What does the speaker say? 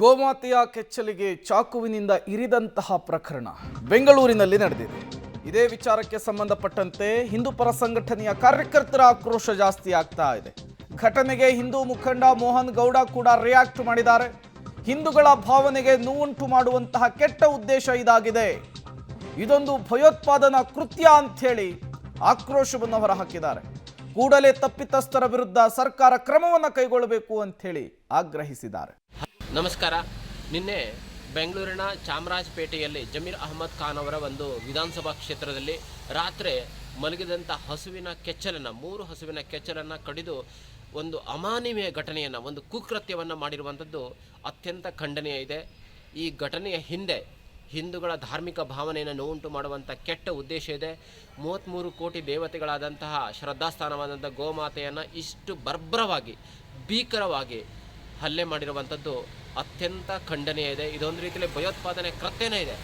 ಗೋಮಾತೆಯ ಕೆಚ್ಚಲಿಗೆ ಚಾಕುವಿನಿಂದ ಇರಿದಂತಹ ಪ್ರಕರಣ ಬೆಂಗಳೂರಿನಲ್ಲಿ ನಡೆದಿದೆ. ಇದೇ ವಿಚಾರಕ್ಕೆ ಸಂಬಂಧಪಟ್ಟಂತೆ ಹಿಂದೂ ಪರ ಸಂಘಟನೆಯ ಕಾರ್ಯಕರ್ತರ ಆಕ್ರೋಶ ಜಾಸ್ತಿ ಆಗ್ತಾ ಇದೆ. ಘಟನೆಗೆ ಹಿಂದೂ ಮುಖಂಡ ಮೋಹನ್ ಗೌಡ ಕೂಡ ರಿಯಾಕ್ಟ್ ಮಾಡಿದ್ದಾರೆ. ಹಿಂದೂಗಳ ಭಾವನೆಗೆ ನೋವುಂಟು ಮಾಡುವಂತಹ ಕೆಟ್ಟ ಉದ್ದೇಶ ಇದಾಗಿದೆ, ಇದೊಂದು ಭಯೋತ್ಪಾದನಾ ಕೃತ್ಯ ಅಂತ ಹೇಳಿ ಆಕ್ರೋಶವನ್ನು ಹೊರಹಾಕಿದ್ದಾರೆ. ಕೂಡಲೇ ತಪ್ಪಿತಸ್ಥರ ವಿರುದ್ಧ ಸರ್ಕಾರ ಕ್ರಮವನ್ನು ಕೈಗೊಳ್ಳಬೇಕು ಅಂತ ಹೇಳಿ ಆಗ್ರಹಿಸಿದ್ದಾರೆ. ನಮಸ್ಕಾರ. ನಿನ್ನೆ ಬೆಂಗಳೂರಿನ ಚಾಮರಾಜಪೇಟೆಯಲ್ಲಿ ಜಮೀರ್ ಅಹಮದ್ ಖಾನ್ ಅವರ ಒಂದು ವಿಧಾನಸಭಾ ಕ್ಷೇತ್ರದಲ್ಲಿ ರಾತ್ರಿ ಮಲಗಿದಂಥ ಹಸುವಿನ ಕೆಚ್ಚಲನ್ನು 3 ಹಸುವಿನ ಕೆಚ್ಚಲನ್ನು ಕಡಿದು ಒಂದು ಅಮಾನವೀಯ ಘಟನೆಯನ್ನು, ಒಂದು ಕುಕೃತ್ಯವನ್ನು ಮಾಡಿರುವಂಥದ್ದು ಅತ್ಯಂತ ಖಂಡನೀಯ ಇದೆ. ಈ ಘಟನೆಯ ಹಿಂದೆ ಹಿಂದೂಗಳ ಧಾರ್ಮಿಕ ಭಾವನೆಯನ್ನು ನೋವುಂಟು ಮಾಡುವಂಥ ಕೆಟ್ಟ ಉದ್ದೇಶ ಇದೆ. 33 ಕೋಟಿ ದೇವತೆಗಳಾದಂತಹ ಶ್ರದ್ಧಾಸ್ಥಾನವಾದಂಥ ಗೋಮಾತೆಯನ್ನು ಇಷ್ಟು ಬರ್ಬರವಾಗಿ, ಭೀಕರವಾಗಿ ಹಲ್ಲೆ ಮಾಡಿರುವಂಥದ್ದು ಅತ್ಯಂತ ಖಂಡನೀಯ ಇದೆ. ಇದೊಂದು ರೀತಿಯಲ್ಲಿ ಭಯೋತ್ಪಾದನೆ ಕೃತ್ಯನೇ ಇದೆ.